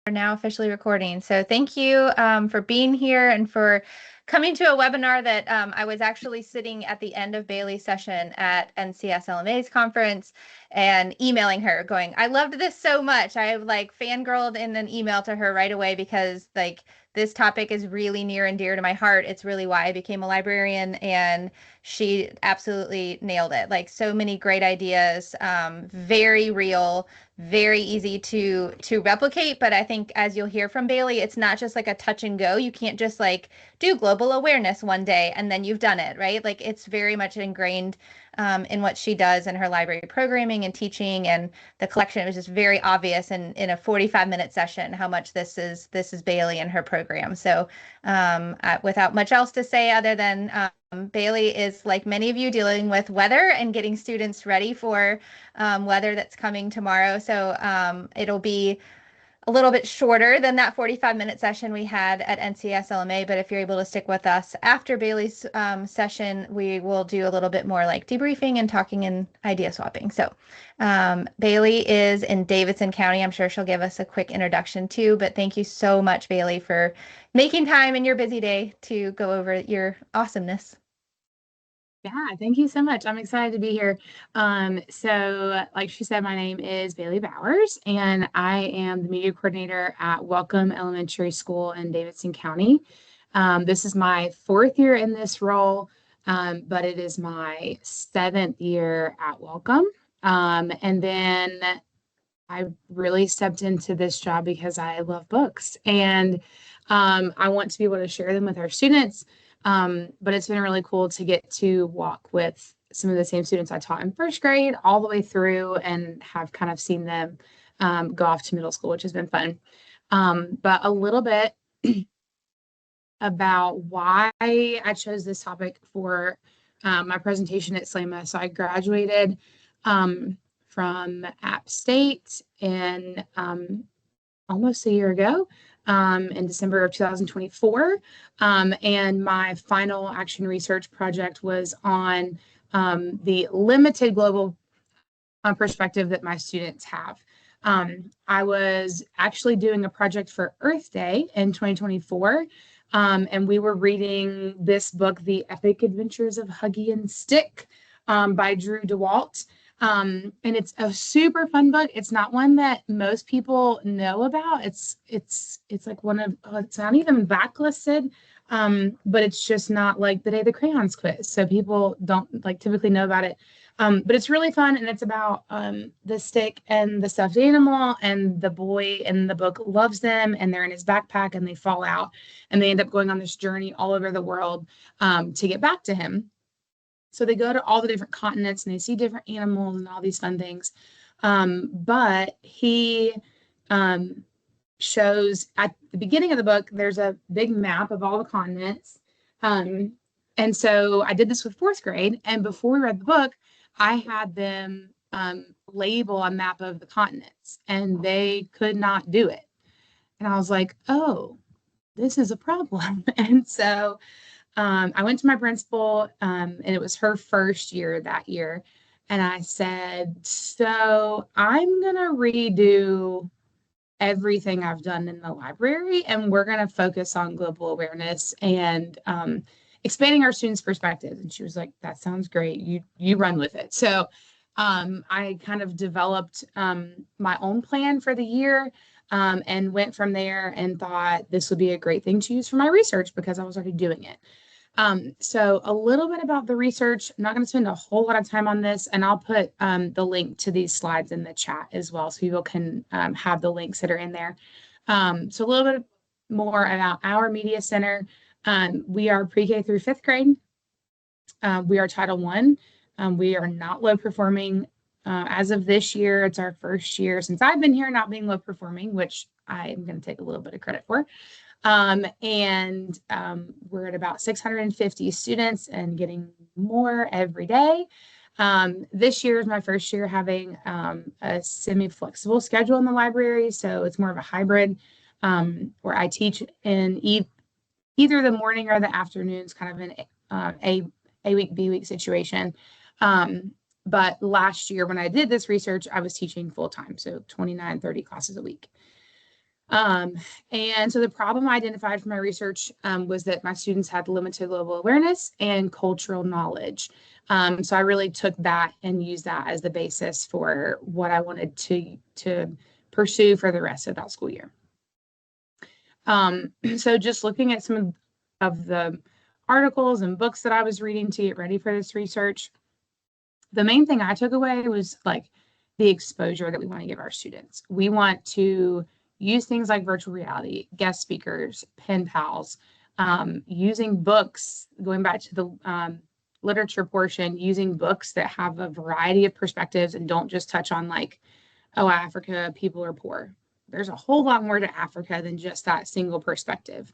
We're now officially recording. So thank you for being here and for coming to a webinar that I was actually sitting at the end of Bailey's session at NCS LMA's conference and emailing her going, I loved this so much. I like fangirled in an email to her right away because like this topic is really near and dear to my heart. It's really why I became a librarian, and she absolutely nailed it. Like so many great ideas, very real, very easy to replicate. But I think, as you'll hear from Bailey, it's not just like a touch and go. You can't just like do global awareness one day and then you've done it, right? Like it's very much ingrained in what she does in her library programming and teaching and the collection. It was just very obvious in a 45-minute session how much this is Bailey and her program. So without much else to say other than Bailey is, like many of you, dealing with weather and getting students ready for weather that's coming tomorrow. So it'll be a little bit shorter than that 45-minute session we had at NCS LMA. But if you're able to stick with us after Bailey's session, we will do a little bit more like debriefing and talking and idea swapping. So Bailey is in Davidson County. I'm sure she'll give us a quick introduction too. But thank you so much, Bailey, for making time in your busy day to go over your awesomeness. Yeah, thank you so much. I'm excited to be here. So like she said, my name is Bailey Bowers, and I am the media coordinator at Welcome Elementary School in Davidson County. This is my 4th year in this role, but it is my 7th year at Welcome. And then I really stepped into this job because I love books, and I want to be able to share them with our students. But it's been really cool to get to walk with some of the same students I taught in 1st grade all the way through and have kind of seen them go off to middle school, which has been fun. But a little bit about why I chose this topic for my presentation at SLAMA. So I graduated from App State in almost a year ago. In December of 2024. And my final action research project was on the limited global perspective that my students have. I was actually doing a project for Earth Day in 2024, and we were reading this book, The Epic Adventures of Huggy and Stick by Drew DeWalt. And it's a super fun book. It's not one that most people know about. It's like one of, it's not even backlisted, but it's just not like the day the crayons quit. So people don't like typically know about it. But it's really fun, and it's about the stick and the stuffed animal, and the boy in the book loves them, and they're in his backpack, and they fall out, and they end up going on this journey all over the world to get back to him. So they go to all the different continents and they see different animals and all these fun things. But he shows at the beginning of the book, there's a big map of all the continents. And so I did this with 4th grade. And before we read the book, I had them label a map of the continents, and they could not do it. And I was like, oh, this is a problem. And so I went to my principal, and it was her 1st year that year. And I said, so I'm going to redo everything I've done in the library, and we're going to focus on global awareness and expanding our students' perspectives. And she was like, that sounds great. You run with it. So I kind of developed my own plan for the year. And went from there and thought this would be a great thing to use for my research because I was already doing it. So a little bit about the research. I'm not going to spend a whole lot of time on this, and I'll put the link to these slides in the chat as well, so people can have the links that are in there. So a little bit more about our media center. We are pre-K through 5th grade. We are Title I. We are not low performing. As of this year, it's our 1st year since I've been here not being low performing, which I am going to take a little bit of credit for. And we're at about 650 students and getting more every day. This year is my 1st year having a semi-flexible schedule in the library, so it's more of a hybrid where I teach in either the morning or the afternoons, kind of an A week, B week situation. But last year when I did this research, I was teaching full time, so 29, 30 classes a week. And so the problem I identified from my research was that my students had limited global awareness and cultural knowledge. So I really took that and used that as the basis for what I wanted to pursue for the rest of that school year. So just looking at some of the articles and books that I was reading to get ready for this research, the main thing I took away was like the exposure that we want to give our students. We want to use things like virtual reality, guest speakers, pen pals, using books, going back to the literature portion, using books that have a variety of perspectives and don't just touch on like, oh, Africa, people are poor. There's a whole lot more to Africa than just that single perspective.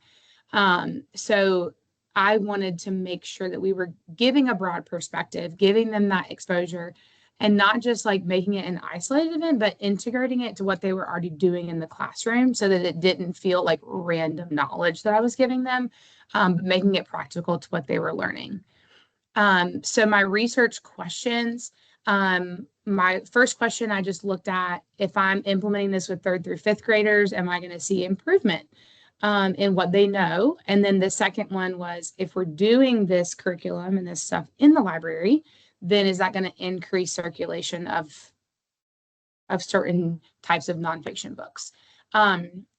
So I wanted to make sure that we were giving a broad perspective, giving them that exposure, and not just like making it an isolated event, but integrating it to what they were already doing in the classroom so that it didn't feel like random knowledge that I was giving them, but making it practical to what they were learning. So my research questions, my first question I just looked at, if I'm implementing this with 3rd through 5th graders, am I going to see improvement in what they know? And then the second one was, if we're doing this curriculum and this stuff in the library, then is that going to increase circulation of certain types of nonfiction books?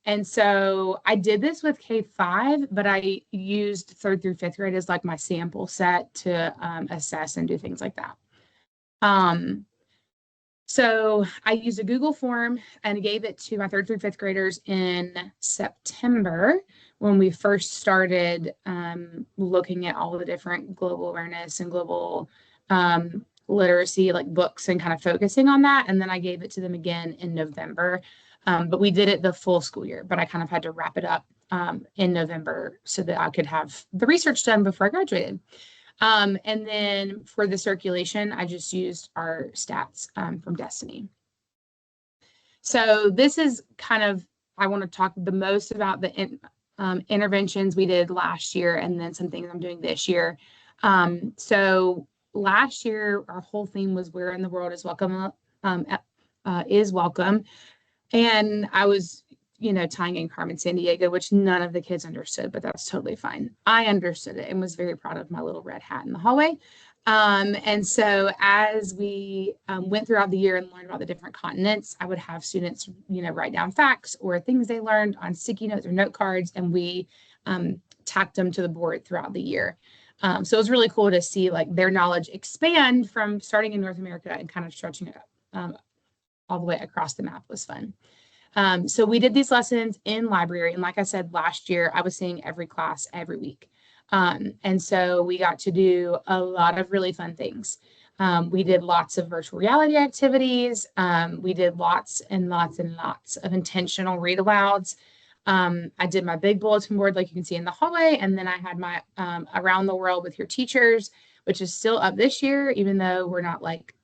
And so I did this with K-5, but I used 3rd through 5th grade as like my sample set to assess and do things like that. So I used a Google form and gave it to my 3rd through 5th graders in September when we first started looking at all the different global awareness and global literacy like books and kind of focusing on that. And then I gave it to them again in November. But we did it the full school year, but I kind of had to wrap it up in November so that I could have the research done before I graduated. And then for the circulation, I just used our stats from Destiny. So this is kind of, I want to talk the most about the interventions we did last year and then some things I'm doing this year. So last year, our whole theme was where in the world is welcome, is welcome. And I was, tying in Carmen Sandiego, which none of the kids understood, but that's totally fine. I understood it and was very proud of my little red hat in the hallway. And so as we went throughout the year and learned about the different continents, I would have students, write down facts or things they learned on sticky notes or note cards, and we tacked them to the board throughout the year. So it was really cool to see like their knowledge expand from starting in North America and kind of stretching it up all the way across the map. Was fun. So we did these lessons in library. And like I said, last year, I was seeing every class every week. And so we got to do a lot of really fun things. We did lots of virtual reality activities. We did lots and lots and lots of intentional read alouds. I did my big bulletin board, like you can see in the hallway. And then I had my Around the World with Your Teachers, which is still up this year, even though we're not like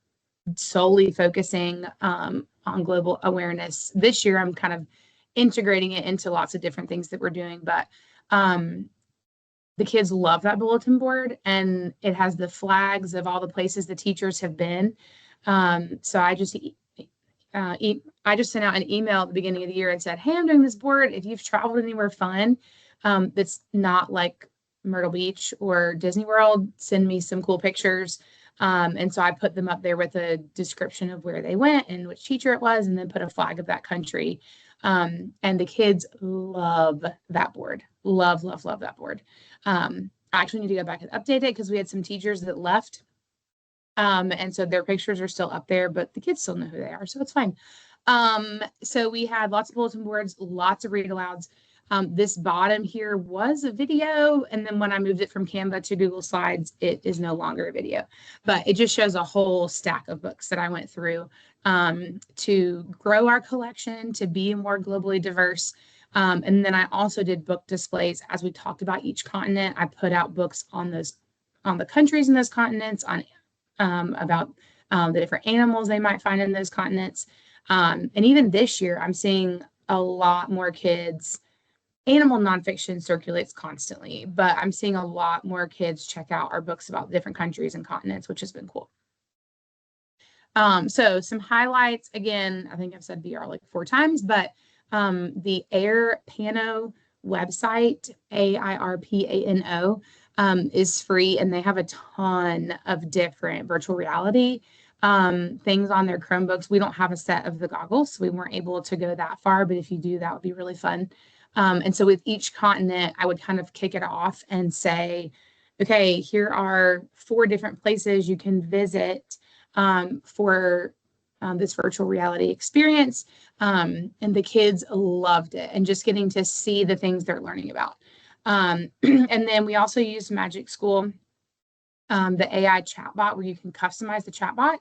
solely focusing on global awareness. This year, I'm kind of integrating it into lots of different things that we're doing. But the kids love that bulletin board, and it has the flags of all the places the teachers have been. So I just sent out an email at the beginning of the year and said, hey, I'm doing this board. If you've traveled anywhere fun that's not like Myrtle Beach or Disney World, send me some cool pictures. And so I put them up there with a description of where they went and which teacher it was, and then put a flag of that country. And the kids love that board. Love, love, love that board. I actually need to go back and update it because we had some teachers that left. And so their pictures are still up there, but the kids still know who they are, so it's fine. So we had lots of bulletin boards, lots of read alouds. This bottom here was a video, and then when I moved it from Canva to Google Slides, it is no longer a video, but it just shows a whole stack of books that I went through to grow our collection, to be more globally diverse. And then I also did book displays as we talked about each continent. I put out books on the countries in those continents, on about the different animals they might find in those continents. And even this year, I'm seeing a lot more kids. Animal nonfiction circulates constantly, but I'm seeing a lot more kids check out our books about different countries and continents, which has been cool. So some highlights, again, I think I've said VR like 4 times, but The AirPano website, AIRPANO, is free, and they have a ton of different virtual reality things on their Chromebooks. We don't have a set of the goggles, so we weren't able to go that far, but if you do, that would be really fun. And so with each continent, I would kind of kick it off and say, okay, here are 4 different places you can visit for this virtual reality experience. And the kids loved it, and just getting to see the things they're learning about. And then we also used Magic School, the AI chatbot, where you can customize the chatbot.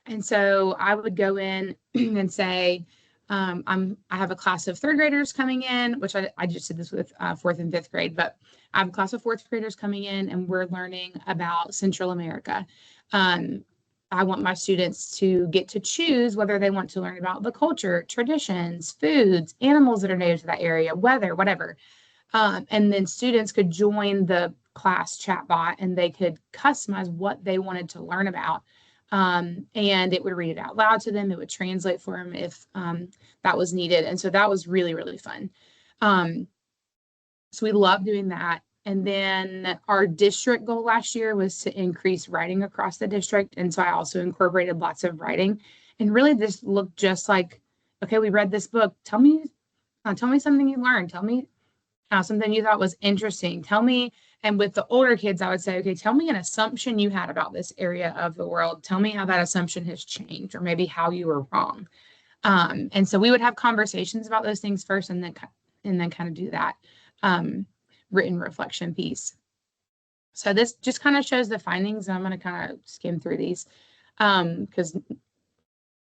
And so I would go in and say, I have a class of 3rd graders coming in, which I just did this with 4th and 5th grade, but I have a class of 4th graders coming in, and we're learning about Central America. I want my students to get to choose whether they want to learn about the culture, traditions, foods, animals that are native to that area, weather, whatever. And then students could join the class chatbot, and they could customize what they wanted to learn about. And it would read it out loud to them. It would translate for them if that was needed. And so that was really, really fun. So we love doing that. And then our district goal last year was to increase writing across the district. And so I also incorporated lots of writing, and really this looked just like, okay, we read this book. Tell me something you learned. Tell me something you thought was interesting. Tell me, and with the older kids, I would say, okay, tell me an assumption you had about this area of the world. Tell me how that assumption has changed, or maybe how you were wrong. And so we would have conversations about those things first, and then kind of do that written reflection piece. So this just kind of shows the findings, and I'm going to kind of skim through these because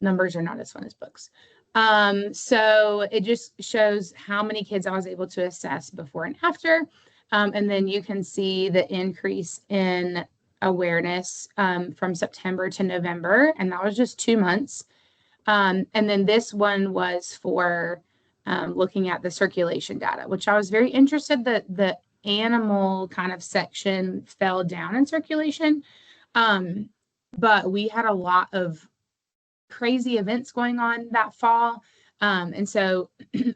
numbers are not as fun as books. So it just shows how many kids I was able to assess before and after. And then you can see the increase in awareness from September to November, and that was just 2 months. And then this one was for looking at the circulation data, which I was very interested that the animal kind of section fell down in circulation. But we had a lot of crazy events going on that fall. And so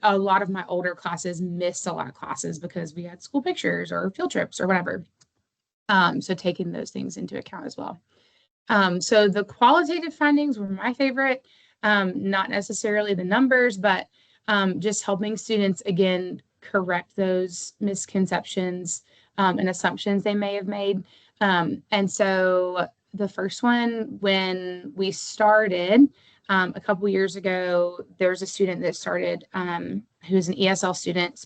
a lot of my older classes missed a lot of classes because we had school pictures or field trips or whatever. So taking those things into account as well. So the qualitative findings were my favorite, not necessarily the numbers, but just helping students, again, correct those misconceptions and assumptions they may have made. And so the first one, when we started a couple years ago, there was a student that started who was an ESL student,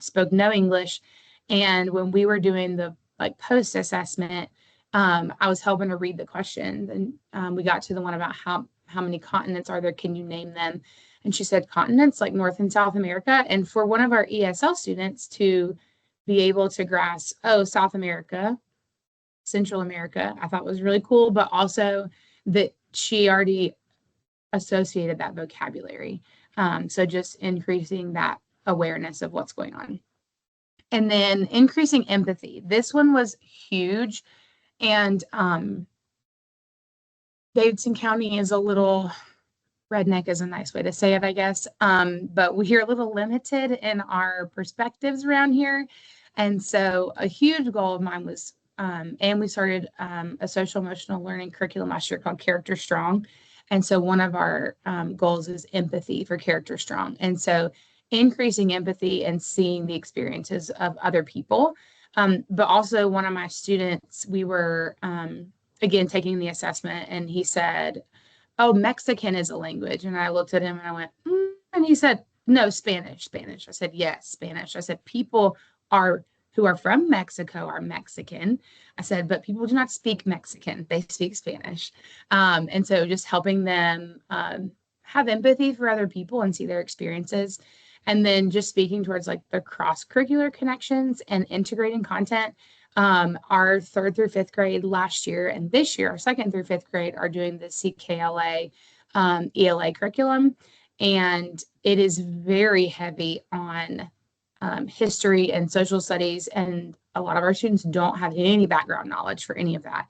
spoke no English. And when we were doing the post assessment, I was helping her read the questions, and we got to the one about how many continents are there, can you name them? And she said continents like North and South America. And for one of our ESL students to be able to grasp, oh, South America, Central America, I thought was really cool, but also that she already associated that vocabulary. So just increasing that awareness of what's going on. And then increasing empathy. This one was huge. And Davidson County is a little redneck is a nice way to say it, I guess. But we're a little limited in our perspectives around here. And so a huge goal of mine was, and we started a social emotional learning curriculum last year called Character Strong. And so one of our goals is empathy for Character Strong. And so increasing empathy and seeing the experiences of other people. But also one of my students, we were, again, taking the assessment, and he said, oh, Mexican is a language. And I looked at him and I went, and he said, no, Spanish. I said, yes, Spanish. I said, people who are from Mexico are Mexican. I said, but people do not speak Mexican. They speak Spanish. And so just helping them have empathy for other people and see their experiences. And then just speaking towards the cross-curricular connections and integrating content. Our 3rd through 5th grade last year and this year, our 2nd through 5th grade are doing the CKLA ELA curriculum. And it is very heavy on history and social studies. And a lot of our students don't have any background knowledge for any of that.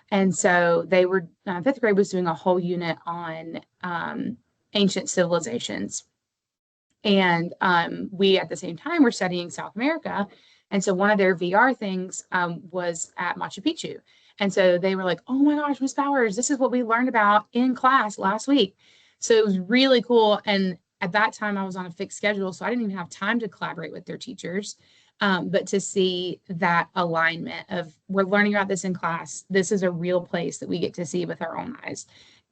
And so they were, 5th grade was doing a whole unit on ancient civilizations. And we, at the same time, were studying South America. And so one of their VR things was at Machu Picchu. And so they were like, oh my gosh, Miss Bowers, this is what we learned about in class last week. So it was really cool. And at that time, I was on a fixed schedule, so I didn't even have time to collaborate with their teachers. But to see that alignment of, we're learning about this in class, this is a real place that we get to see with our own eyes,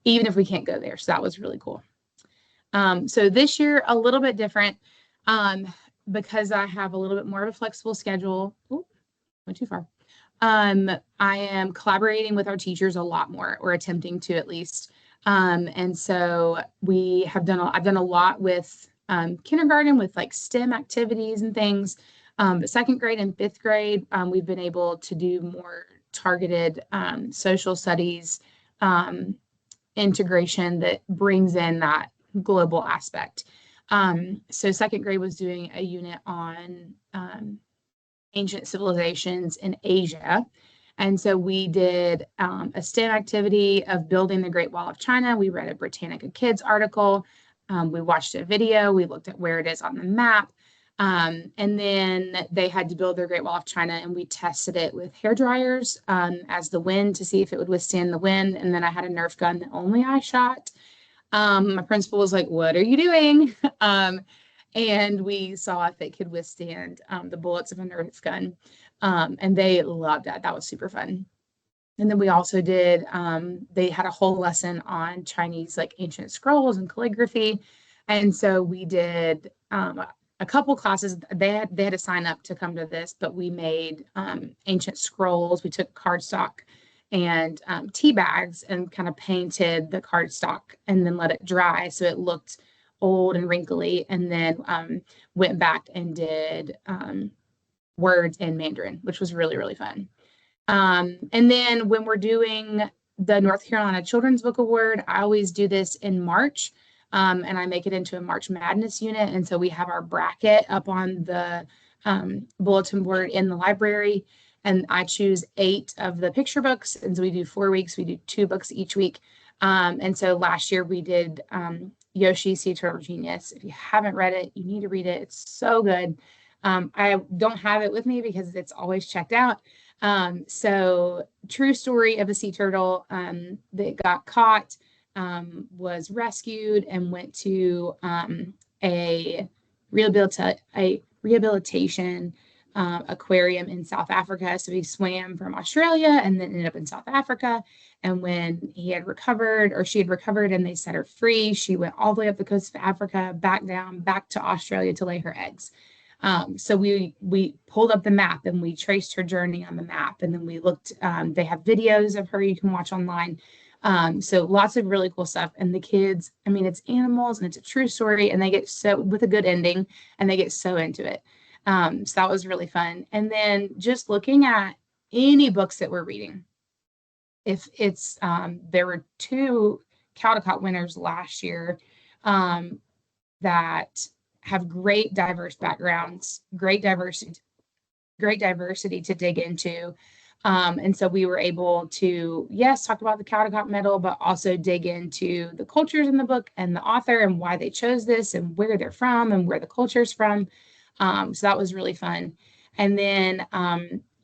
even if we can't go there. So that was really cool. So this year, a little bit different because I have a little bit more of a flexible schedule. Ooh, went too far. I am collaborating with our teachers a lot more, or attempting to at least. And so I've done a lot with kindergarten with like STEM activities and things. But second grade and fifth grade, we've been able to do more targeted social studies integration that brings in that global aspect. So second grade was doing a unit on ancient civilizations in Asia. And so we did a STEM activity of building the Great Wall of China. We read a Britannica Kids article. We watched a video. We looked at where it is on the map. And then they had to build their Great Wall of China, and we tested it with hair dryers as the wind to see if it would withstand the wind. And then I had a Nerf gun that only I shot. My principal was like, what are you doing? And we saw if it could withstand the bullets of a Nerf gun. And they loved that. That was super fun. And then we also did, they had a whole lesson on Chinese, like ancient scrolls and calligraphy. And so we did a couple classes. They had to sign up to come to this, but we made ancient scrolls. We took cardstock and tea bags and kind of painted the cardstock and then let it dry so it looked old and wrinkly, and then went back and did words in Mandarin, which was really, really fun. And then when we're doing the North Carolina Children's Book Award, I always do this in March, and I make it into a March Madness unit. And so we have our bracket up on the bulletin board in the library, and I choose 8 of the picture books. And so we do 4 weeks. We do 2 books each week. And so last year we did Yoshi Sea Turtle Genius. If you haven't read it, you need to read it. It's so good. I don't have it with me because it's always checked out. So true story of a sea turtle that got caught, was rescued and went to a rehabilitation aquarium in South Africa. So he swam from Australia and then ended up in South Africa. And when he had recovered, or she had recovered, and they set her free, she went all the way up the coast of Africa, back down, back to Australia to lay her eggs. So we pulled up the map and we traced her journey on the map. And then we looked, they have videos of her you can watch online. So lots of really cool stuff. And the kids, I mean, it's animals and it's a true story, and they get so, with a good ending, and they get so into it. So that was really fun. And then just looking at any books that we're reading. If it's, there were 2 Caldecott winners last year that have great diverse backgrounds, great diversity to dig into. And so we were able to, yes, talk about the Caldecott Medal, but also dig into the cultures in the book and the author and why they chose this and where they're from and where the culture's from. So that was really fun. And then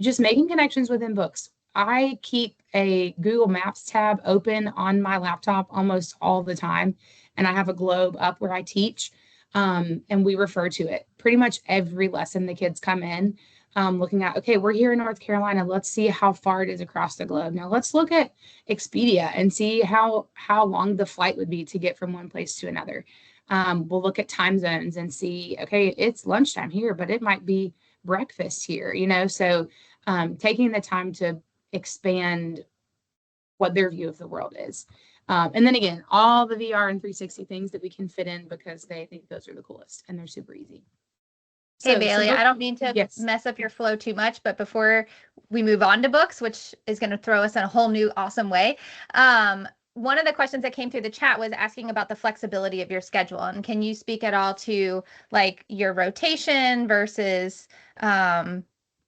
just making connections within books. I keep a Google Maps tab open on my laptop almost all the time. And I have a globe up where I teach. And we refer to it pretty much every lesson the kids come in, looking at, okay, we're here in North Carolina. Let's see how far it is across the globe. Now let's look at Expedia and see how long the flight would be to get from one place to another. We'll look at time zones and see, okay, it's lunchtime here, but it might be breakfast here, you know? So taking the time to expand what their view of the world is. And then again, all the VR and 360 things that we can fit in because they think those are the coolest and they're super easy. Hey, Bailey, I don't mean to mess up your flow too much, but before we move on to books, which is going to throw us in a whole new awesome way, one of the questions that came through the chat was asking about the flexibility of your schedule. And can you speak at all to like your rotation versus, when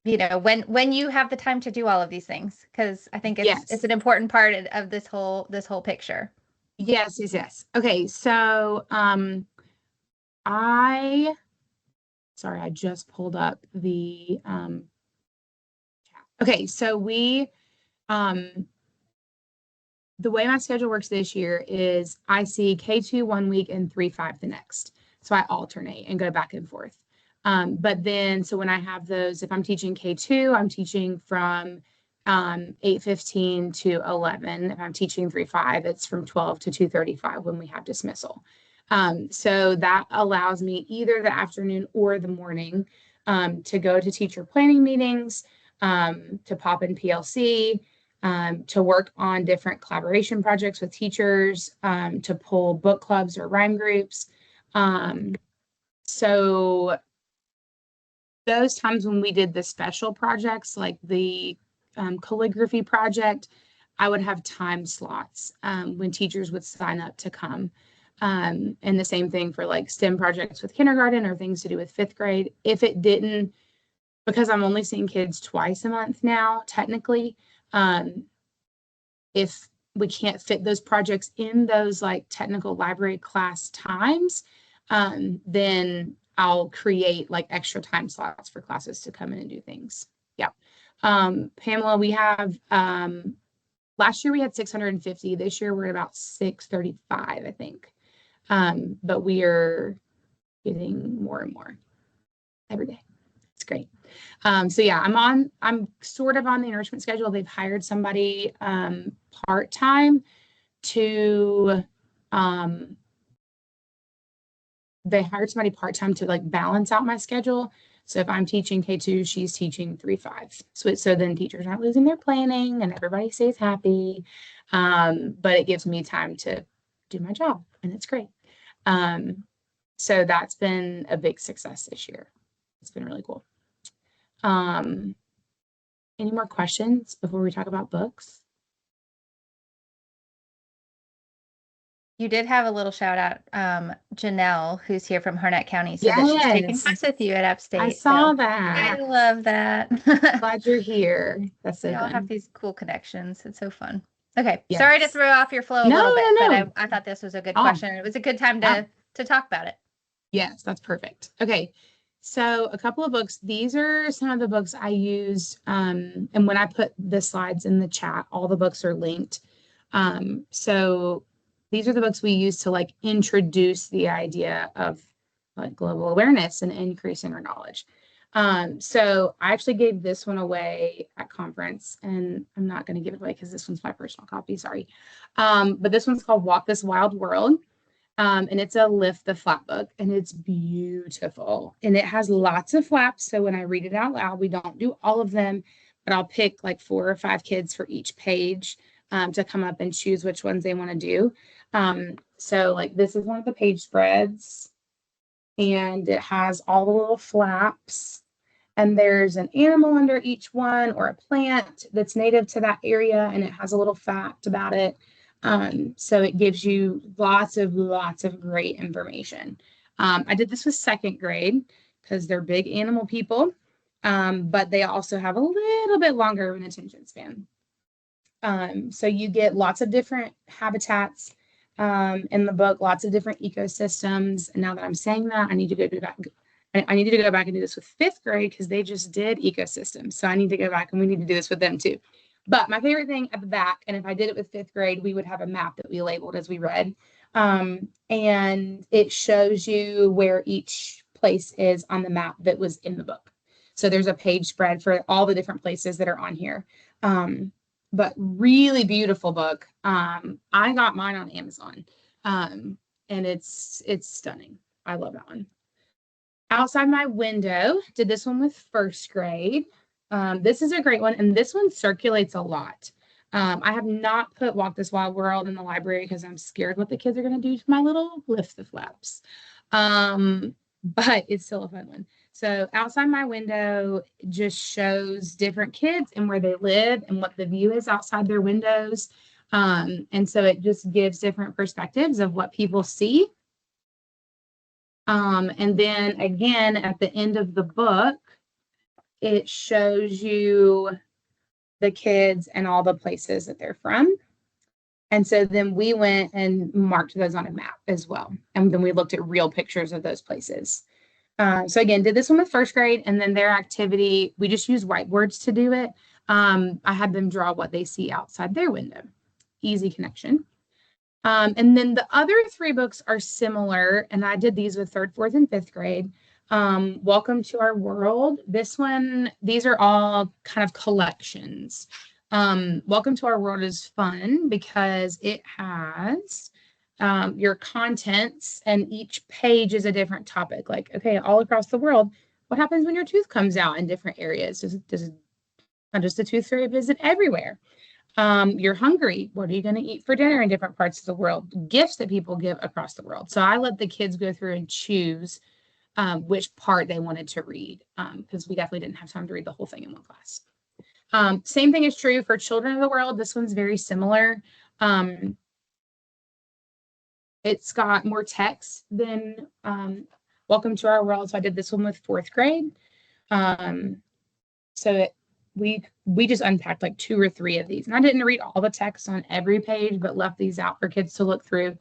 you have the time to do all of these things? Because I think it's an important part of this whole picture. Yes. Okay. So sorry, I just pulled up the chat. Okay, so the way my schedule works this year is I see K2 one week and 3-5 the next. So I alternate and go back and forth. But then, so when I have those, if I'm teaching K2, I'm teaching from 8:15 to 11. If I'm teaching 3-5, it's from 12 to 2:35 when we have dismissal. So that allows me either the afternoon or the morning to go to teacher planning meetings, to pop in PLC, to work on different collaboration projects with teachers, to pull book clubs or rhyme groups. So those times when we did the special projects, like the calligraphy project, I would have time slots when teachers would sign up to come. And the same thing for like STEM projects with kindergarten or things to do with 5th grade. If it didn't, because I'm only seeing kids twice a month now, technically, if we can't fit those projects in those like technical library class times, then I'll create like extra time slots for classes to come in and do things. Yeah. Pamela, we have, last year we had 650. This year we're at about 635, I think. But we are getting more and more every day. It's great. So yeah, I'm sort of on the enrichment schedule. They've hired somebody part-time to like balance out my schedule. So if I'm teaching K2, she's teaching 3-5. So then teachers aren't losing their planning and everybody stays happy. But it gives me time to do my job, and it's great. So that's been a big success this year. It's been really cool. Any more questions before we talk about books? You did have a little shout out. Janelle, who's here from Harnett County, said that she's taking class with you at Upstate. I saw that. I love that. Glad you're here. That's so we all good. have these cool connections. It's so fun. Okay, Yes. sorry to throw off your flow a little bit, but I thought this was a good question. It was a good time to talk about it. Yes, that's perfect. Okay, so a couple of books. These are some of the books I used, and when I put the slides in the chat, all the books are linked. So these are the books we use to like introduce the idea of like global awareness and increasing our knowledge. So I actually gave this one away at conference, and I'm not going to give it away because this one's my personal copy, sorry. But this one's called Walk This Wild World. And it's a lift the flap book, and it's beautiful. And it has lots of flaps. So when I read it out loud, we don't do all of them, but I'll pick like 4 or 5 kids for each page to come up and choose which ones they want to do. So like this is one of the page spreads, and it has all the little flaps, and there's an animal under each one or a plant that's native to that area, and it has a little fact about it. So it gives you lots of great information. I did this with 2nd grade because they're big animal people, but they also have a little bit longer of an attention span. So you get lots of different habitats in the book, lots of different ecosystems. And now that I'm saying that, I need to go do that. I need to go back and do this with 5th grade because they just did ecosystems. So I need to go back and we need to do this with them too. But my favorite thing at the back, and if I did it with 5th grade, we would have a map that we labeled as we read. And it shows you where each place is on the map that was in the book. So there's a page spread for all the different places that are on here. But really beautiful book. I got mine on Amazon. And it's stunning. I love that one. Outside My Window, did this one with 1st grade. This is a great one, and this one circulates a lot. I have not put Walk This Wild World in the library because I'm scared what the kids are going to do to my little lift the flaps. But it's still a fun one. So Outside My Window just shows different kids and where they live and what the view is outside their windows. And so it just gives different perspectives of what people see. And then again, at the end of the book, it shows you the kids and all the places that they're from. And so then we went and marked those on a map as well. And then we looked at real pictures of those places. So again, did this one with first grade, and then their activity, we just used whiteboards to do it. I had them draw what they see outside their window. Easy connection. And then the other 3 books are similar, and I did these with 3rd, 4th, and 5th grade. Welcome to Our World. This one, these are all kind of collections. Welcome to Our World is fun because it has your contents, and each page is a different topic. Like, okay, all across the world, what happens when your tooth comes out in different areas? Does the tooth fairy visit everywhere? You're hungry. What are you going to eat for dinner in different parts of the world? Gifts that people give across the world. So I let the kids go through and choose which part they wanted to read, because we definitely didn't have time to read the whole thing in one class. Same thing is true for Children of the World. This one's very similar. It's got more text than Welcome to Our World. So I did this one with 4th grade. We just unpacked like 2 or 3 of these. And I didn't read all the text on every page, but left these out for kids to look through.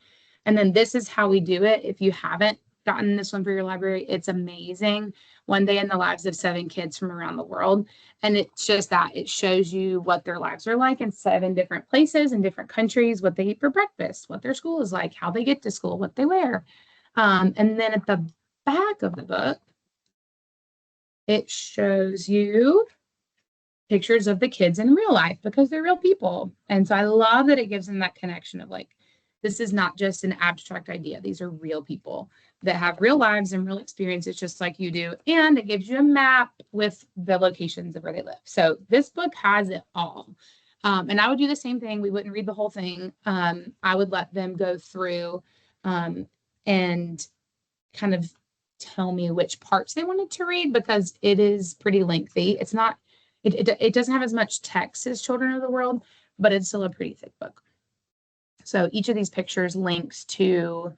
And then this is how we do it. If you haven't gotten this one for your library, it's amazing. One Day in the Lives of 7 Kids from Around the World. And it's just that. It shows you what their lives are like in 7 different places in different countries, what they eat for breakfast, what their school is like, how they get to school, what they wear. And then at the back of the book, it shows you pictures of the kids in real life because they're real people. And so I love that it gives them that connection of like, this is not just an abstract idea. These are real people that have real lives and real experiences just like you do. And it gives you a map with the locations of where they live. So this book has it all. And I would do the same thing. We wouldn't read the whole thing. I would let them go through and kind of tell me which parts they wanted to read because it is pretty lengthy. It's not, it doesn't have as much text as Children of the World, but it's still a pretty thick book. So each of these pictures links to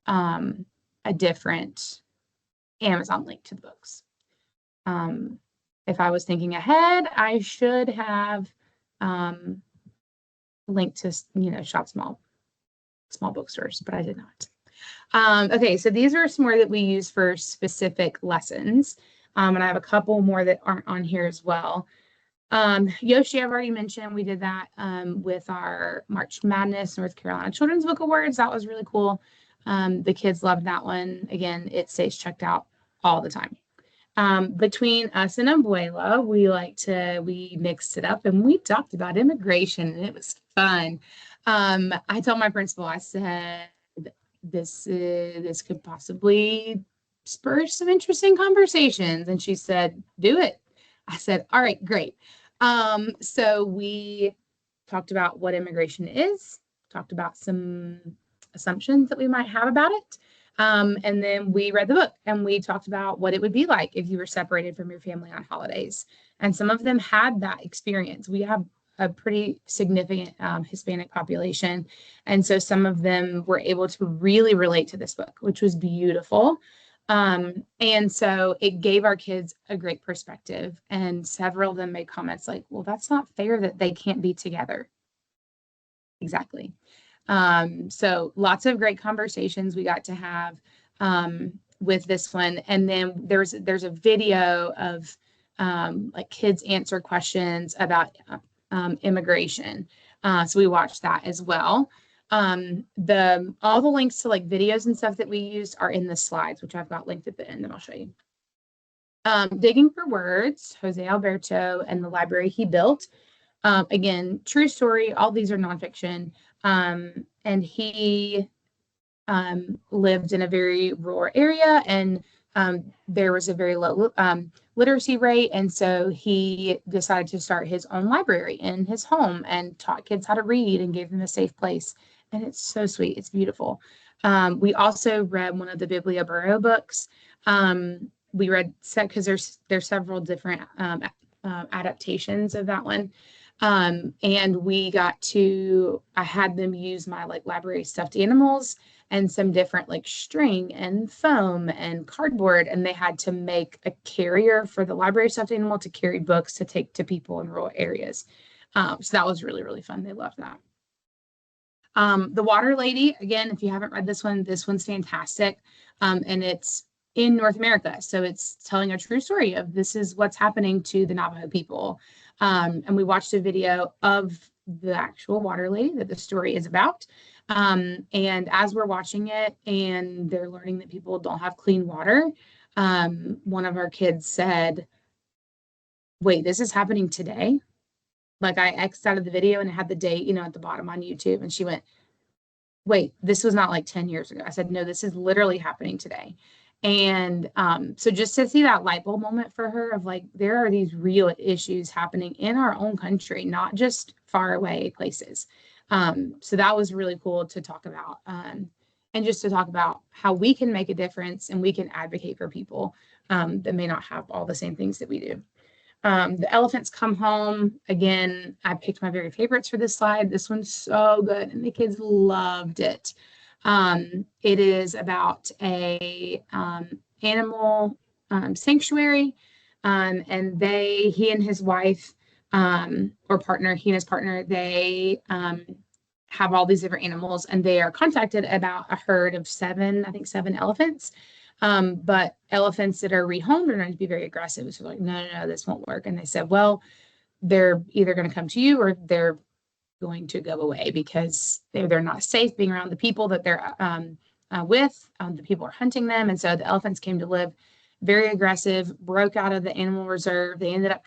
a different Amazon link to the books. If I was thinking ahead, I should have linked to shop small bookstores, but I did not. Okay, so these are some more that we use for specific lessons. And I have a couple more that aren't on here as well. Yoshi, I've already mentioned, we did that with our March Madness North Carolina Children's Book Awards. That was really cool. The kids loved that one. Again, it stays checked out all the time. Between us and Abuela, we mixed it up and we talked about immigration and it was fun. I told my principal, I said, this could possibly spur some interesting conversations. And she said, do it. I said, all right, great. So we talked about what immigration is, talked about some assumptions that we might have about it. And then we read the book and we talked about what it would be like if you were separated from your family on holidays. And some of them had that experience. We have a pretty significant Hispanic population. And so some of them were able to really relate to this book, which was beautiful. And so it gave our kids a great perspective. And several of them made comments like, well, that's not fair that they can't be together. Exactly. So lots of great conversations we got to have with this one. And then there's a video of like kids answer questions about immigration. So we watched that as well. All the links to like videos and stuff that we used are in the slides, which I've got linked at the end and I'll show you. Digging for Words, Jose Alberto and the library he built. Again, true story. All these are nonfiction. And he lived in a very rural area and there was a very low literacy rate. And so he decided to start his own library in his home and taught kids how to read and gave them a safe place. And it's so sweet. It's beautiful. We also read one of the Biblia Burrow books. We read because there's several different adaptations of that one. And we I had them use my like library stuffed animals and some different like string and foam and cardboard. And they had to make a carrier for the library stuffed animal to carry books to take to people in rural areas. So that was really, really fun. They loved that. The Water Lady, again, if you haven't read this one's fantastic. And it's in North America. So it's telling a true story of this is what's happening to the Navajo people. And we watched a video of the actual Water Lady that the story is about. And as we're watching it and they're learning that people don't have clean water, one of our kids said, wait, this is happening today? Like I X'd out of the video and it had the date, at the bottom on YouTube. And she went, wait, this was not like 10 years ago. I said, no, this is literally happening today. And so just to see that light bulb moment for her of like, there are these real issues happening in our own country, not just far away places. So that was really cool to talk about. And just to talk about how we can make a difference and we can advocate for people that may not have all the same things that we do. The Elephants Come Home. Again, I picked my very favorites for this slide. This one's so good, and the kids loved it. It is about a animal sanctuary, and he and his wife or partner, he and his partner, they have all these different animals, and they are contacted about a herd of seven elephants. But elephants that are rehomed are going to be very aggressive. So like, no, this won't work. And they said, well, they're either going to come to you or they're going to go away because they're not safe being around the people that they're with. The people are hunting them. And so the elephants came to live very aggressive, broke out of the animal reserve. They ended up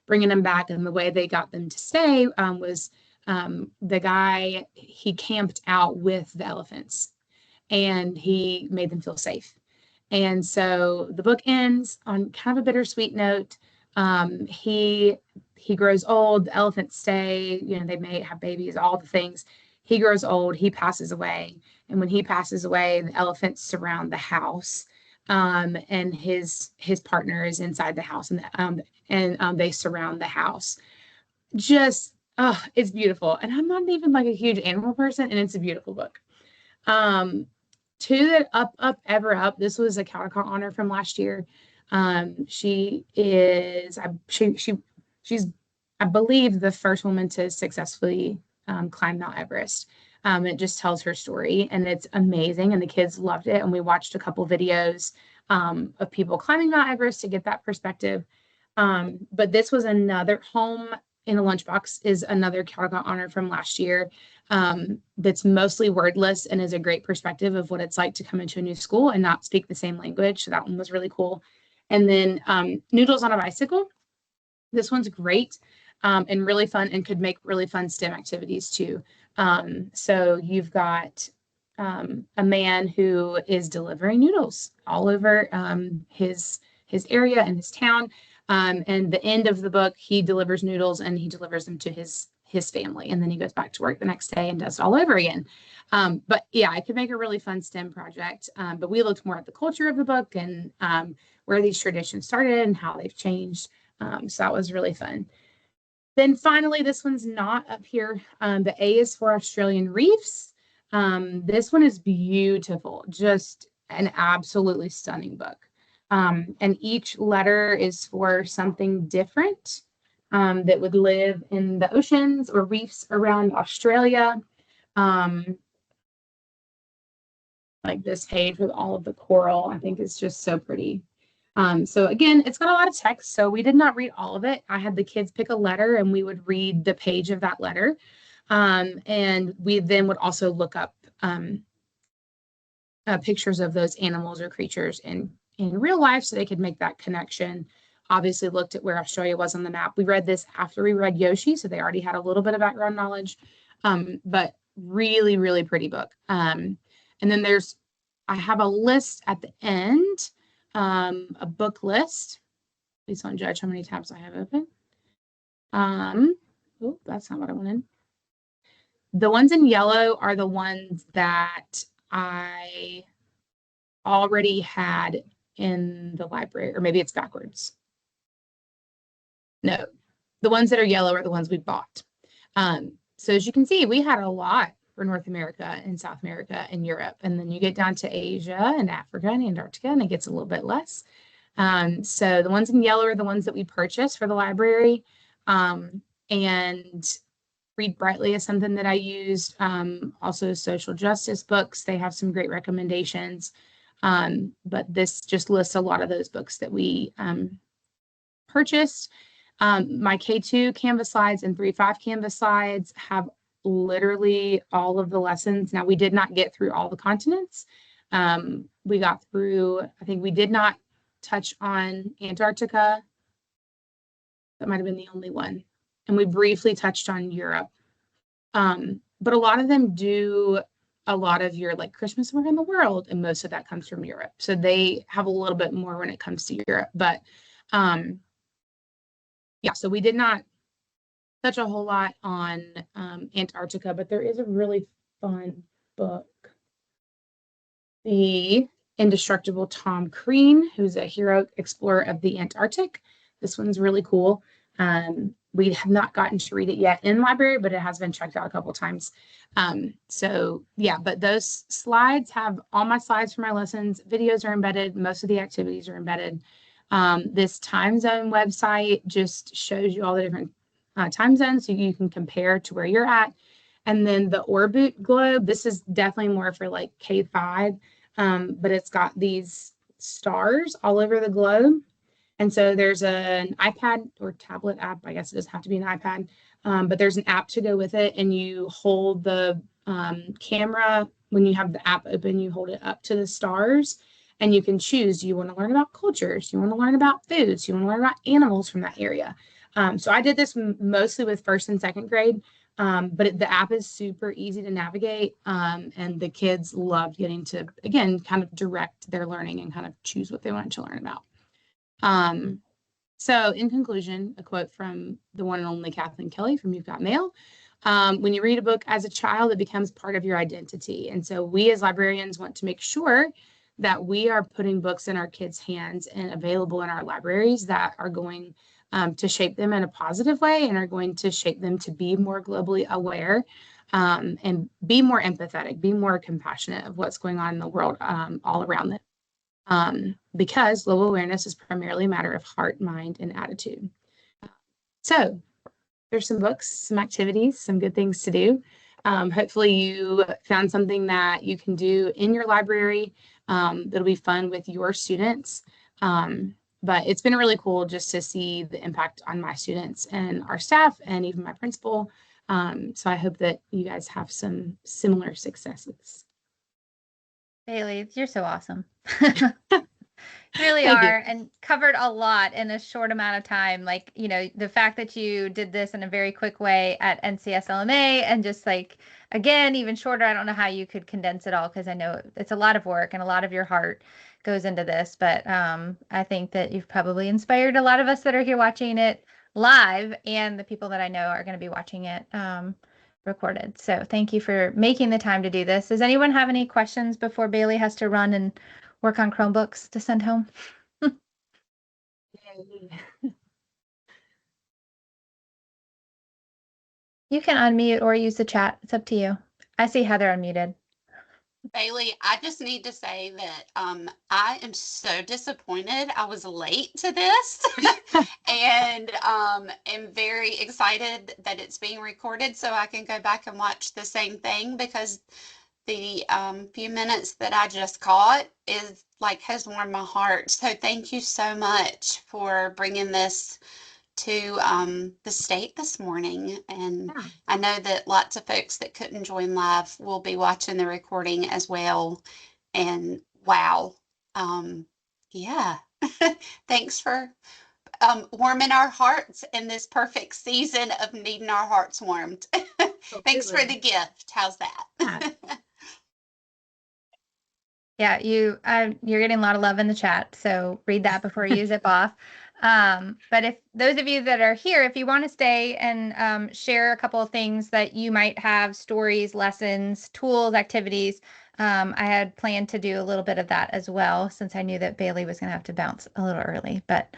bringing them back. And the way they got them to stay was the guy, he camped out with the elephants. And he made them feel safe. And so the book ends on kind of a bittersweet note. He grows old, the elephants stay, they may have babies, all the things. He grows old, he passes away. And when he passes away, the elephants surround the house. And his partner is inside the house, and they surround the house. Just, it's beautiful. And I'm not even like a huge animal person, and it's a beautiful book. To the Up, Ever Up. This was a Caldecott honor from last year. She's, I believe, the first woman to successfully climb Mount Everest. It just tells her story, and it's amazing. And the kids loved it. And we watched a couple videos of people climbing Mount Everest to get that perspective. But this was another Home in a Lunchbox is another Caldecott honor from last year. That's mostly wordless and is a great perspective of what it's like to come into a new school and not speak the same language. So that one was really cool. And then Noodles on a Bicycle. This one's great and really fun and could make really fun STEM activities too. So you've got a man who is delivering noodles all over his area and his town. And the end of the book, he delivers noodles and he delivers them to his family. And then he goes back to work the next day and does it all over again. But yeah, I could make a really fun STEM project. But we looked more at the culture of the book and where these traditions started and how they've changed. So that was really fun. Then finally, this one's not up here. The A is for Australian Reefs. This one is beautiful, just an absolutely stunning book. And each letter is for something different that would live in the oceans or reefs around Australia. Like this page with all of the coral, I think is just so pretty. So again, it's got a lot of text, so we did not read all of it. I had the kids pick a letter and we would read the page of that letter. And we then would also look up pictures of those animals or creatures in real life so they could make that connection. Obviously looked at where Australia was on the map. We read this after we read Yoshi, so they already had a little bit of background knowledge, but really, really pretty book. And then I have a list at the end, a book list. Please don't judge how many tabs I have open. Oh, that's not what I wanted. The ones in yellow are the ones that I already had in the library, or maybe it's backwards. No, the ones that are yellow are the ones we bought. So as you can see, we had a lot for North America and South America and Europe. And then you get down to Asia and Africa and Antarctica, and it gets a little bit less. So the ones in yellow are the ones that we purchased for the library. And Read Brightly is something that I used. Also social justice books. They have some great recommendations. But this just lists a lot of those books that we purchased. My K2 Canvas slides and 3.5 Canvas slides have literally all of the lessons. Now, we did not get through all the continents. We got through, I think we did not touch on Antarctica. That might have been the only one. And we briefly touched on Europe. But a lot of them do a lot of your like Christmas Somewhere in the World, and most of that comes from Europe. So they have a little bit more when it comes to Europe. But yeah, so we did not touch a whole lot on Antarctica, but there is a really fun book. The Indestructible Tom Crean, who's a hero explorer of the Antarctic. This one's really cool. We have not gotten to read it yet in library, but it has been checked out a couple times. So yeah, but those slides have all my slides for my lessons. Videos are embedded. Most of the activities are embedded. This time zone website just shows you all the different time zones so you can compare to where you're at. And then the Orbit Globe, this is definitely more for like K5, but it's got these stars all over the globe. And so there's an iPad or tablet app. I guess it doesn't have to be an iPad, but there's an app to go with it. And you hold the camera when you have the app open, you hold it up to the stars and you can choose. Do you want to learn about cultures? Do you want to learn about foods? Do you want to learn about animals from that area? So I did this mostly with first and second grade, but the app is super easy to navigate. And the kids loved getting to, again, kind of direct their learning and kind of choose what they wanted to learn about. So in conclusion, a quote from the one and only Kathleen Kelly from You've Got Mail. When you read a book as a child, it becomes part of your identity. And so we as librarians want to make sure that we are putting books in our kids' hands and available in our libraries that are going to shape them in a positive way and are going to shape them to be more globally aware and be more empathetic, be more compassionate of what's going on in the world all around them. Because global awareness is primarily a matter of heart, mind, and attitude. So there's some books, some activities, some good things to do. Hopefully you found something that you can do in your library that'll be fun with your students. But it's been really cool just to see the impact on my students and our staff and even my principal. So I hope that you guys have some similar successes. Bailey, you're so awesome. Really are, and covered a lot in a short amount of time. Like, you know, the fact that you did this in a very quick way at NCS LMA and just like, again, even shorter, I don't know how you could condense it all because I know it's a lot of work and a lot of your heart goes into this. But I think that you've probably inspired a lot of us that are here watching it live and the people that I know are going to be watching it recorded. So thank you for making the time to do this. Does anyone have any questions before Bailey has to run and work on Chromebooks to send home? You can unmute or use the chat. It's up to you. I see Heather unmuted. Bailey, I just need to say that I am so disappointed I was late to this and am very excited that it's being recorded so I can go back and watch the same thing because the few minutes that I just caught is like has warmed my heart. So thank you so much for bringing this to the state this morning. And yeah. I know that lots of folks that couldn't join live will be watching the recording as well. And wow. Yeah. Thanks for warming our hearts in this perfect season of needing our hearts warmed. Thanks for the gift. How's that? Yeah. Yeah, you're getting a lot of love in the chat, so read that before you use it off. But if those of you that are here, if you want to stay and share a couple of things that you might have, stories, lessons, tools, activities, I had planned to do a little bit of that as well, since I knew that Bailey was going to have to bounce a little early. But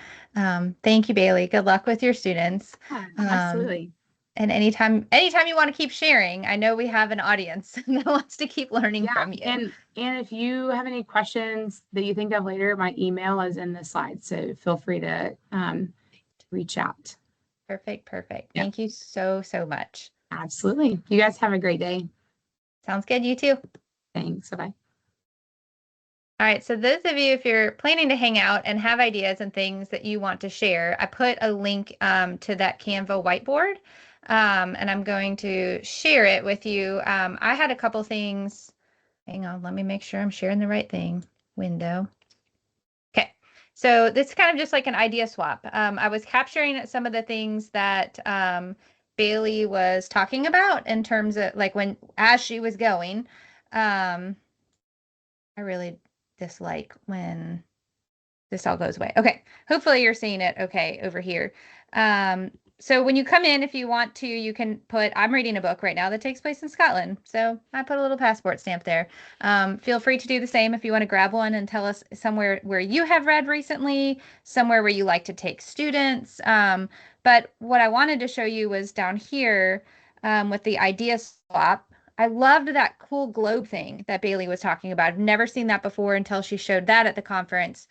thank you, Bailey. Good luck with your students. Yeah, absolutely. And anytime you want to keep sharing, I know we have an audience that wants to keep learning from you. And if you have any questions that you think of later, my email is in the slides, so feel free to reach out. Perfect. Yeah. Thank you so much. Absolutely. You guys have a great day. Sounds good. You too. Thanks. Bye-bye. All right, so those of you, if you're planning to hang out and have ideas and things that you want to share, I put a link to that Canva whiteboard, and I'm going to share it with you. I had a couple things. Hang on, let me make sure I'm sharing the right thing. Window. Okay, so this is kind of just like an idea swap. I was capturing some of the things that Bailey was talking about in terms of like as she was going. I really dislike when this all goes away. Okay, hopefully you're seeing it okay over here. So when you come in, if you want to, you can put, I'm reading a book right now that takes place in Scotland. So I put a little passport stamp there. Feel free to do the same if you want to grab one and tell us somewhere where you have read recently, somewhere where you like to take students. But what I wanted to show you was down here with the idea swap. I loved that cool globe thing that Bailey was talking about. I've never seen that before until she showed that at the conference.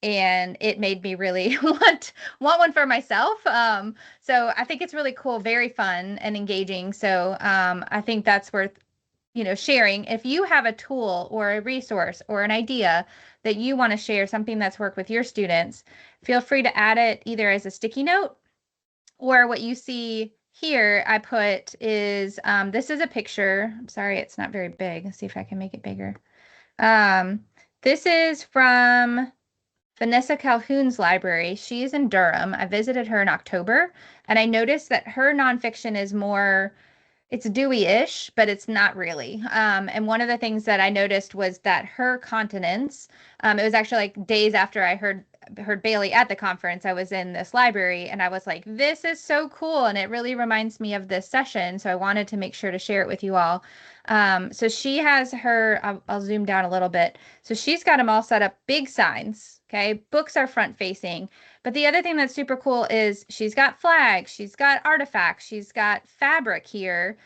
And it made me really want one for myself. So I think it's really cool, very fun and engaging. So I think that's worth, sharing. If you have a tool or a resource or an idea that you want to share, something that's worked with your students, feel free to add it either as a sticky note or what you see here I put is, this is a picture. I'm sorry, it's not very big. Let's see if I can make it bigger. This is from Vanessa Calhoun's library. She's in Durham. I visited her in October, and I noticed that her nonfiction is more, it's Dewey-ish, but it's not really. And one of the things that I noticed was that her continents, it was actually like days after I heard Bailey at the conference, I was in this library and I was like, this is so cool. And it really reminds me of this session. So I wanted to make sure to share it with you all. So she has I'll zoom down a little bit. So she's got them all set up, big signs. Okay. Books are front facing. But the other thing that's super cool is she's got flags, she's got artifacts, she's got fabric here.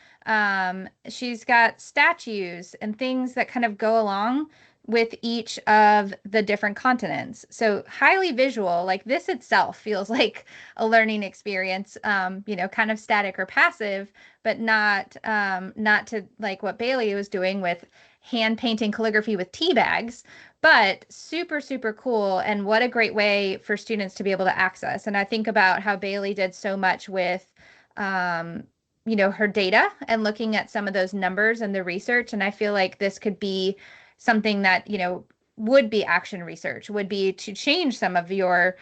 She's got statues and things that kind of go along with each of the different continents. So highly visual, like this itself feels like a learning experience, kind of static or passive, but not to like what Bailey was doing with hand painting calligraphy with tea bags, but super, super cool. And what a great way for students to be able to access. And I think about how Bailey did so much with, her data and looking at some of those numbers and the research. And I feel like this could be something that, would be action research, would be to change some of your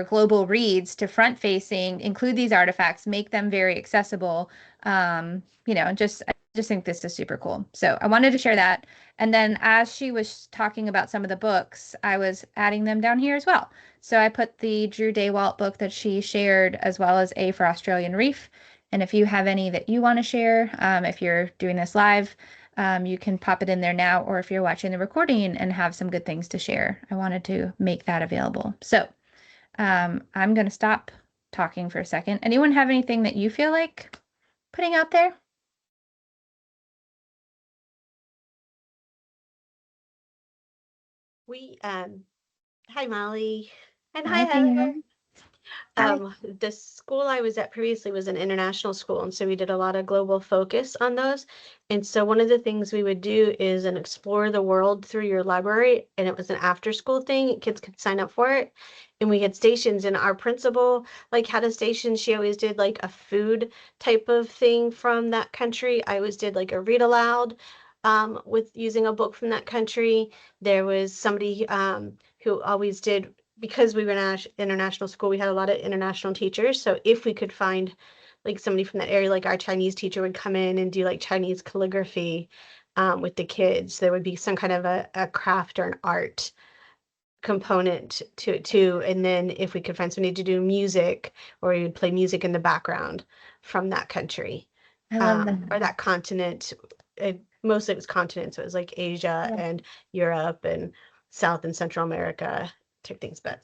global reads to front facing, include these artifacts, make them very accessible. I just think this is super cool. So I wanted to share that. And then as she was talking about some of the books, I was adding them down here as well. So I put the Drew Daywalt book that she shared, as well as A for Australian Reef. And if you have any that you want to share, if you're doing this live, you can pop it in there now, or if you're watching the recording and have some good things to share, I wanted to make that available. So I'm going to stop talking for a second. Anyone have anything that you feel like putting out there? Hi Molly, and Hi, hi Heather. Pam. The school I was at previously was an international school, and so we did a lot of global focus on those. And so one of the things we would do is an explore the world through your library, and it was an after school thing. Kids could sign up for it, and we had stations. And our principal had a station. She always did like a food type of thing from that country. I always did like a read aloud. With using a book from that country. There was somebody who always did, because we were in an international school, we had a lot of international teachers. So if we could find like somebody from that area, like our Chinese teacher would come in and do like Chinese calligraphy with the kids, there would be some kind of a craft or an art component to it too. And then if we could find somebody to do music, or we would play music in the background from that country. I love that. Or that continent. Mostly it was continents, so it was like Asia and Europe and South and Central America type things. But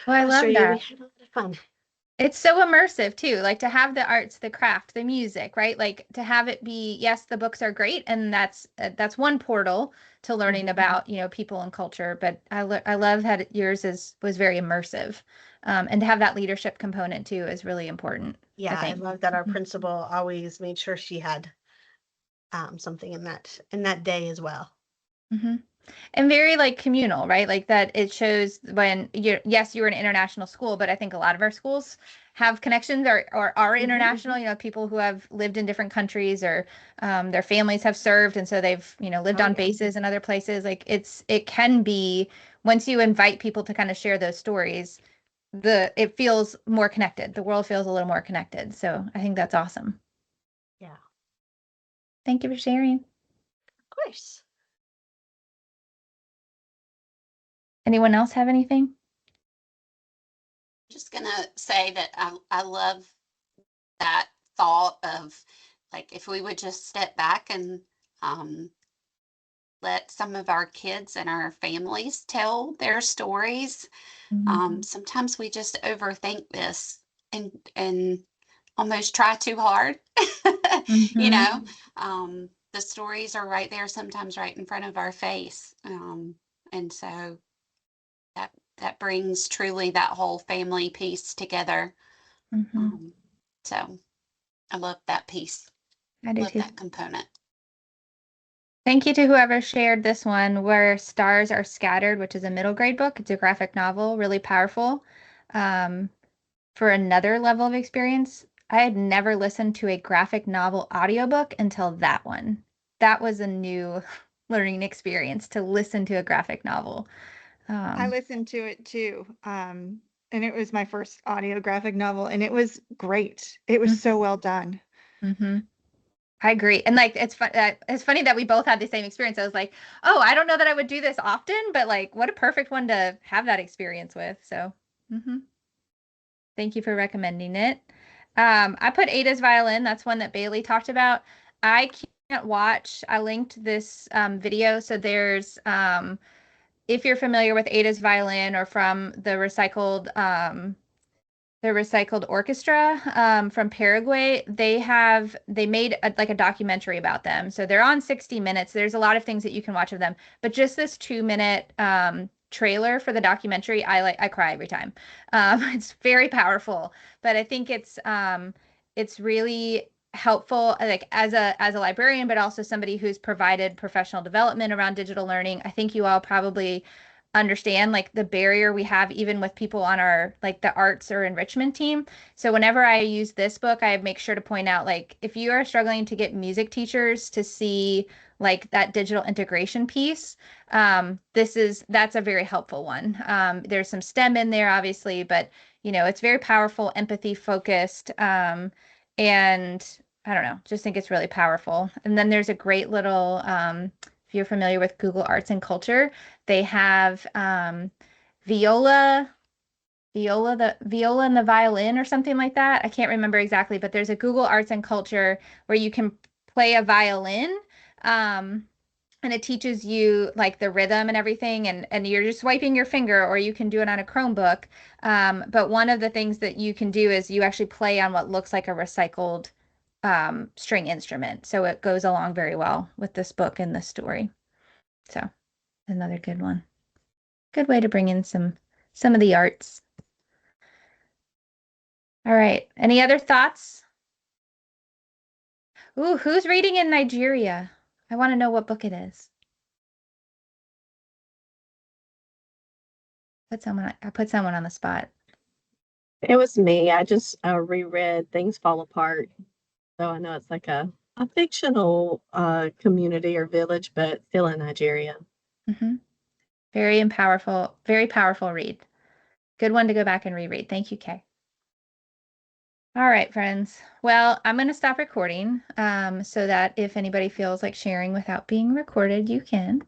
Well, I love Australia, that. we had a lot of fun. It's so immersive too, like to have the arts, the craft, the music, right? Like to have it be, yes, the books are great, and that's one portal to learning about, people and culture. But I love that yours was very immersive, and to have that leadership component too is really important. Yeah, I think. love that our principal always made sure she had something in that day as well. Mm-hmm. And very like communal, right? Like that it shows when you're an international school, but I think a lot of our schools have connections or are international, people who have lived in different countries or their families have served. And so they've, lived on bases in other places. Like it can be, once you invite people to kind of share those stories, it feels more connected. The world feels a little more connected. So I think that's awesome. Yeah. Thank you for sharing. Of course. Anyone else have anything? Just gonna say that I love that thought of, like, if we would just step back and let some of our kids and our families tell their stories. Sometimes we just overthink this and almost try too hard. You know, the stories are right there, sometimes right in front of our face, and so that brings truly that whole family piece together. So I love that piece. I do Love too. that component. Thank you to whoever shared this one, Where Stars Are Scattered, which is a middle grade book. It's a graphic novel, really powerful. For another level of experience, I had never listened to a graphic novel audiobook until that one. That was a new learning experience to listen to a graphic novel. I listened to it too. And it was my first audio graphic novel, and it was great. It was so well done. I agree. And like it's funny that we both had the same experience. I was like, oh, I don't know that I would do this often, but like what a perfect one to have that experience with. So thank you for recommending it. I put Ada's Violin. That's one that Bailey talked about. I can't watch. I linked this video. So there's if you're familiar with Ada's Violin or from the recycled orchestra from Paraguay, they made like a documentary about them. So they're on 60 Minutes. There's a lot of things that you can watch of them, but just this 2-minute trailer for the documentary, I cry every time. It's very powerful, but I think it's really helpful, like as a librarian, but also somebody who's provided professional development around digital learning. I think you all probably understand like the barrier we have even with people on our like the arts or enrichment team. So whenever I use this book, I make sure to point out like if you are struggling to get music teachers to see like that digital integration piece, that's a very helpful one. There's some STEM in there obviously, but it's very powerful, empathy focused, and I don't know, just think it's really powerful. And then there's a great little if you're familiar with Google Arts and Culture, they have viola and the violin or something like that. I can't remember exactly, but there's a Google Arts and Culture where you can play a violin, and it teaches you like the rhythm and everything, and you're just swiping your finger, or you can do it on a Chromebook. But one of the things that you can do is you actually play on what looks like a recycled string instrument. So it goes along very well with this book and this story. So another good one. Good way to bring in some of the arts. All right. Any other thoughts? Ooh, who's reading in Nigeria? I want to know what book it is. I put someone on the spot. It was me. I just reread Things Fall Apart. So I know it's like a fictional community or village, but still in Nigeria. Very powerful read. Good one to go back and reread. Thank you, Kay. All right, friends. Well, I'm going to stop recording so that if anybody feels like sharing without being recorded, you can.